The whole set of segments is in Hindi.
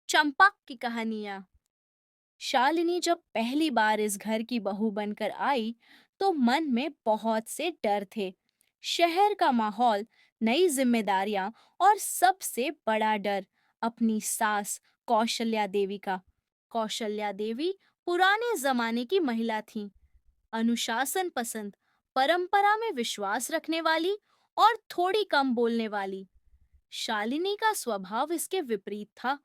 चंपक की कहानियां। शालिनी जब पहली बार इस घर की बहू बनकर आई तो मन में बहुत से डर थे। शहर का माहौल, नई जिम्मेदारियां और सबसे बड़ा डर अपनी सास कौशल्या देवी का। कौशल्या देवी पुराने जमाने की महिला थीं, अनुशासन पसंद, परंपरा में विश्वास रखने वाली और थोड़ी कम बोलने वाली। शालिनी का स्वभाव इसके विपरीत था,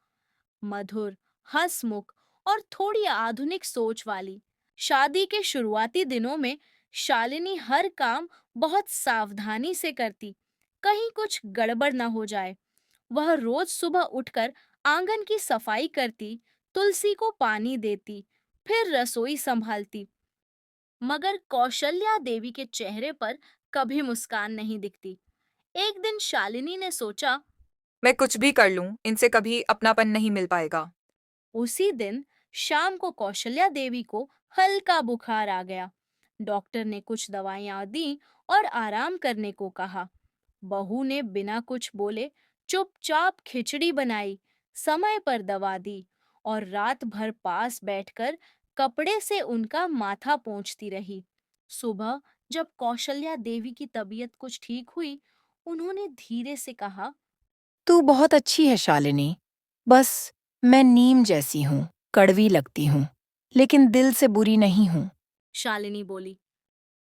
मधुर, हंसमुख और थोड़ी आधुनिक सोच वाली। शादी के शुरुआती दिनों में शालिनी हर काम बहुत सावधानी से करती, कहीं कुछ गड़बड़ ना हो जाए। वह रोज सुबह उठकर आंगन की सफाई करती, तुलसी को पानी देती, फिर रसोई संभालती। मगर कौशल्या देवी के चेहरे पर कभी मुस्कान नहीं दिखती। एक दिन शालिनी ने सोचा। मैं कुछ भी कर लूं, इनसे कभी अपनापन नहीं मिल पाएगा। उसी दिन शाम को कौशल्या देवी को हल्का बुखार आ गया। डॉक्टर ने कुछ दवाइयां दी और आराम करने को कहा। बहू ने बिना कुछ बोले चुपचाप खिचड़ी बनाई, समय पर दवा दी और रात भर पास बैठकर कपड़े से उनका माथा पोंछती रही। सुबह जब कौशल्या देवी की तबीयत कुछ ठीक हुई, उन्होंने धीरे से कहा। तू बहुत अच्छी है शालिनी। बस मैं नीम जैसी हूँ, कड़वी लगती हूँ, लेकिन दिल से बुरी नहीं हूँ। शालिनी बोली।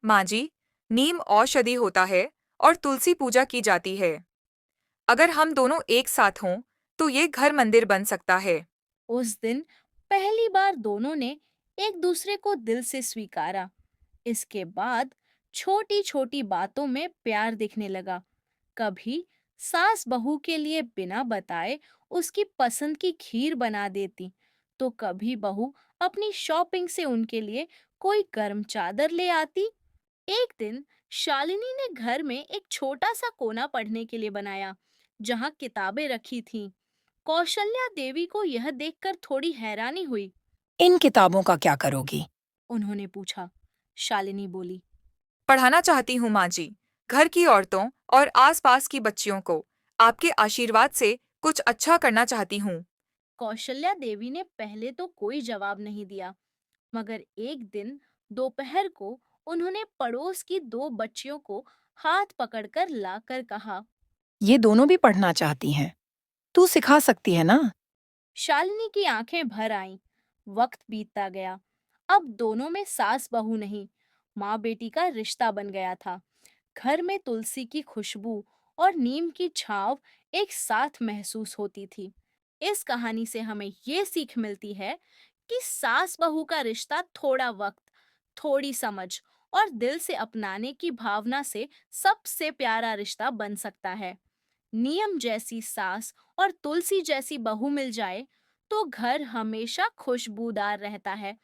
माँ जी, नीम औषधि होता है और तुलसी पूजा की जाती है। अगर हम दोनों एक साथ हों तो ये घर मंदिर बन सकता है। उस दिन पहली बार दोनों ने एक दूसरे को दिल से स्वीकारा। इसके बाद छोटी छोटी बातों में प्यार दिखने लगा। कभी सास बहू के लिए बिना बताए उसकी पसंद की खीर बना देती, तो कभी बहू अपनी शॉपिंग से उनके लिए कोई गर्म चादर ले आती। एक दिन शालिनी ने घर में एक छोटा सा कोना पढ़ने के लिए बनाया, जहां किताबें रखी थीं। कौशल्या देवी को यह देखकर थोड़ी हैरानी हुई। इन किताबों का क्या करोगी? उन्होंने पूछा। शालिनी बोली। पढ़ाना चाहती हूँ माँ जी, घर की औरतों और आसपास की बच्चियों को आपके आशीर्वाद से कुछ अच्छा करना चाहती हूँ। कौशल्या देवी ने पहले तो कोई जवाब नहीं दिया, मगर एक दिन दोपहर को उन्होंने पड़ोस की दो बच्चियों को हाथ पकड़कर लाकर कहा। ये दोनों भी पढ़ना चाहती हैं। तू सिखा सकती है ना? शालिनी की आंखें भर आईं। वक्त बीतता गया। अब दोनों में सास बहू नहीं, माँ बेटी का रिश्ता बन गया था। घर में तुलसी की खुशबू और नीम की छांव एक साथ महसूस होती थी। इस कहानी से हमें ये सीख मिलती है कि सास बहू का रिश्ता थोड़ा वक्त, थोड़ी समझ और दिल से अपनाने की भावना से सबसे प्यारा रिश्ता बन सकता है। नियम जैसी सास और तुलसी जैसी बहू मिल जाए तो घर हमेशा खुशबूदार रहता है